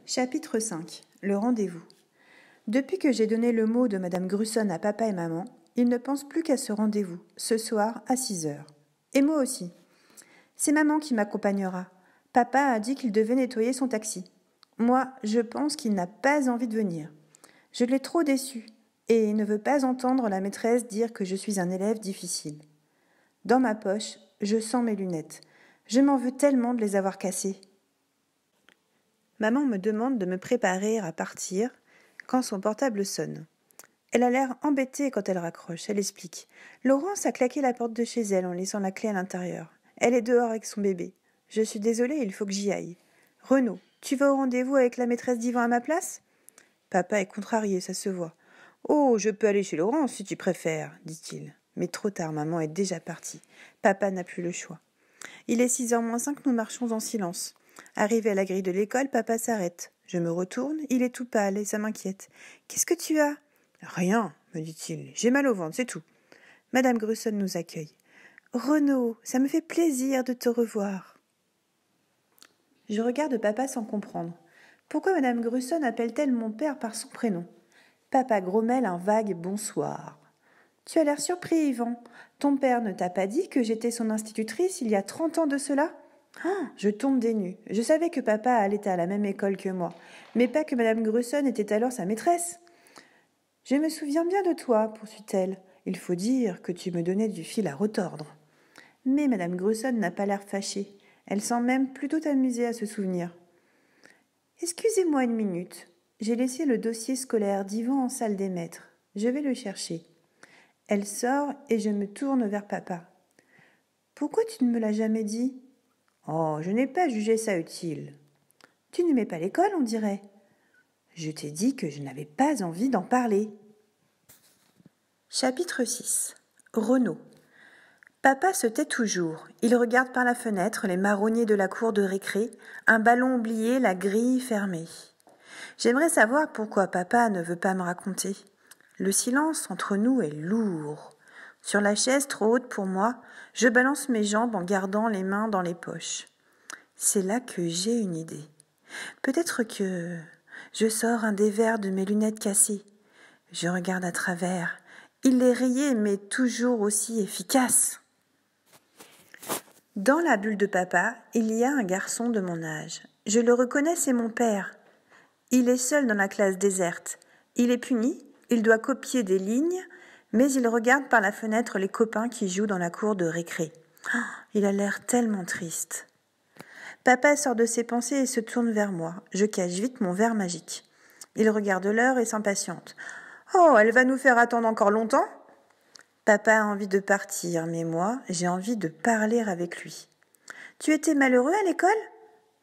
Chapitre 5. Le rendez-vous. Depuis que j'ai donné le mot de Madame Grusson à papa et maman, ils ne pensent plus qu'à ce rendez-vous, ce soir à 6 heures. Et moi aussi. C'est maman qui m'accompagnera. Papa a dit qu'il devait nettoyer son taxi. Moi, je pense qu'il n'a pas envie de venir. Je l'ai trop déçu et ne veux pas entendre la maîtresse dire que je suis un élève difficile. Dans ma poche, je sens mes lunettes. Je m'en veux tellement de les avoir cassées. Maman me demande de me préparer à partir quand son portable sonne. Elle a l'air embêtée quand elle raccroche. Elle explique. Laurence a claqué la porte de chez elle en laissant la clé à l'intérieur. Elle est dehors avec son bébé. Je suis désolée, il faut que j'y aille. Renaud, tu vas au rendez-vous avec la maîtresse d'Yvan à ma place ? Papa est contrarié, ça se voit. Oh, je peux aller chez Laurence si tu préfères, dit-il. Mais trop tard, maman est déjà partie. Papa n'a plus le choix. Il est 6h moins 5, nous marchons en silence. Arrivé à la grille de l'école, papa s'arrête. Je me retourne, il est tout pâle et ça m'inquiète. « Qu'est-ce que tu as ?»« Rien, me dit-il. J'ai mal au ventre, c'est tout. » Madame Grusson nous accueille. « Renaud, ça me fait plaisir de te revoir. » Je regarde papa sans comprendre. Pourquoi Madame Grusson appelle-t-elle mon père par son prénom ? Papa grommelle un vague bonsoir. « Tu as l'air surpris, Yvan. Ton père ne t'a pas dit que j'étais son institutrice il y a 30 ans de cela ? » Je tombe des nues. Je savais que papa allait à la même école que moi, mais pas que Madame Grusson était alors sa maîtresse. « Je me souviens bien de toi, poursuit-elle. Il faut dire que tu me donnais du fil à retordre. » Mais Madame Grusson n'a pas l'air fâchée. Elle semble même plutôt amusée à se souvenir. « Excusez-moi une minute. J'ai laissé le dossier scolaire d'Yvan en salle des maîtres. Je vais le chercher. » Elle sort et je me tourne vers papa. « Pourquoi tu ne me l'as jamais dit ? » « Oh, je n'ai pas jugé ça utile. »« Tu n'aimais pas l'école, on dirait. »« Je t'ai dit que je n'avais pas envie d'en parler. » Chapitre 6. Renaud. Papa se tait toujours. Il regarde par la fenêtre les marronniers de la cour de récré, un ballon oublié, la grille fermée. J'aimerais savoir pourquoi papa ne veut pas me raconter. Le silence entre nous est lourd. Sur la chaise trop haute pour moi, je balance mes jambes en gardant les mains dans les poches. C'est là que j'ai une idée. Peut-être que je sors un des verres de mes lunettes cassées. Je regarde à travers. Il est rayé, mais toujours aussi efficace. Dans la bulle de papa, il y a un garçon de mon âge. Je le reconnais, c'est mon père. Il est seul dans la classe déserte. Il est puni, il doit copier des lignes, mais il regarde par la fenêtre les copains qui jouent dans la cour de récré. Oh, il a l'air tellement triste. Papa sort de ses pensées et se tourne vers moi. Je cache vite mon verre magique. Il regarde l'heure et s'impatiente. « Oh, elle va nous faire attendre encore longtemps ?» Papa a envie de partir, mais moi, j'ai envie de parler avec lui. « Tu étais malheureux à l'école ?»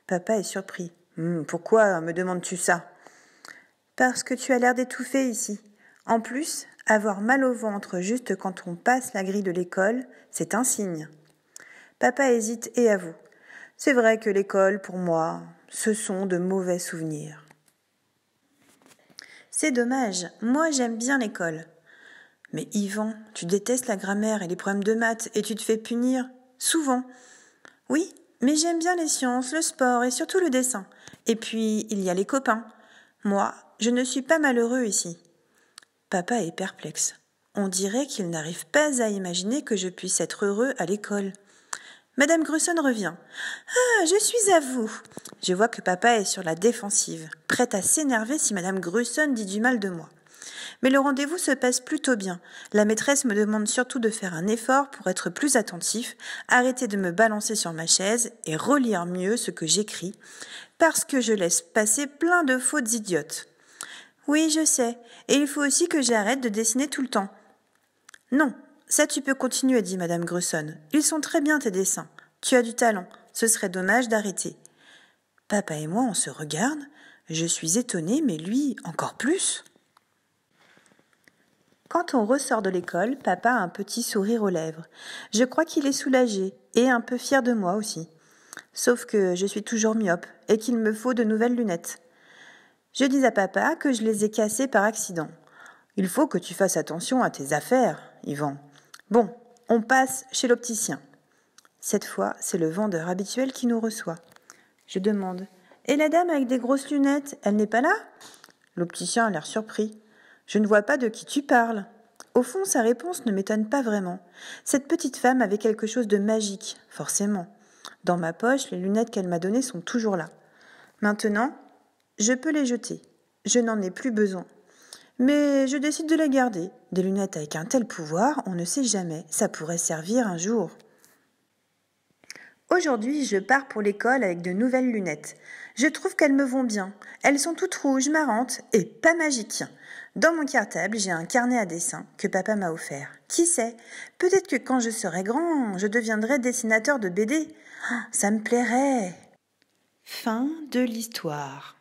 Papa est surpris. « Pourquoi me demandes-tu ça ?»« Parce que tu as l'air d'étouffer ici. En plus, avoir mal au ventre juste quand on passe la grille de l'école, c'est un signe. » Papa hésite et avoue. « C'est vrai que l'école, pour moi, ce sont de mauvais souvenirs. » C'est dommage, moi j'aime bien l'école. « Mais Yvan, tu détestes la grammaire et les problèmes de maths et tu te fais punir. Souvent. » « Oui, mais j'aime bien les sciences, le sport et surtout le dessin. Et puis, il y a les copains. Moi, je ne suis pas malheureux ici. » Papa est perplexe. On dirait qu'il n'arrive pas à imaginer que je puisse être heureux à l'école. Madame Grusson revient. « Ah, je suis à vous. » Je vois que papa est sur la défensive, prête à s'énerver si Madame Grusson dit du mal de moi. Mais le rendez-vous se passe plutôt bien. La maîtresse me demande surtout de faire un effort pour être plus attentif, arrêter de me balancer sur ma chaise et relire mieux ce que j'écris, parce que je laisse passer plein de fautes idiotes. Oui, je sais, et il faut aussi que j'arrête de dessiner tout le temps. Non, ça tu peux continuer, dit Madame Grusson. Ils sont très bien tes dessins. Tu as du talent, ce serait dommage d'arrêter. Papa et moi, on se regarde. Je suis étonnée, mais lui, encore plus. Quand on ressort de l'école, papa a un petit sourire aux lèvres. Je crois qu'il est soulagé et un peu fier de moi aussi. Sauf que je suis toujours myope et qu'il me faut de nouvelles lunettes. Je dis à papa que je les ai cassées par accident. Il faut que tu fasses attention à tes affaires, Yvan. Bon, on passe chez l'opticien. Cette fois, c'est le vendeur habituel qui nous reçoit. Je demande, Et la dame avec des grosses lunettes, elle n'est pas là ? L'opticien a l'air surpris. Je ne vois pas de qui tu parles. Au fond, sa réponse ne m'étonne pas vraiment. Cette petite femme avait quelque chose de magique, forcément. Dans ma poche, les lunettes qu'elle m'a données sont toujours là. Maintenant, je peux les jeter. Je n'en ai plus besoin. Mais je décide de les garder. Des lunettes avec un tel pouvoir, on ne sait jamais. Ça pourrait servir un jour. Aujourd'hui, je pars pour l'école avec de nouvelles lunettes. Je trouve qu'elles me vont bien. Elles sont toutes rouges, marrantes et pas magiques. Dans mon cartable, j'ai un carnet à dessin que papa m'a offert. Qui sait, peut-être que quand je serai grand, je deviendrai dessinateur de BD. Ça me plairait. Fin de l'histoire.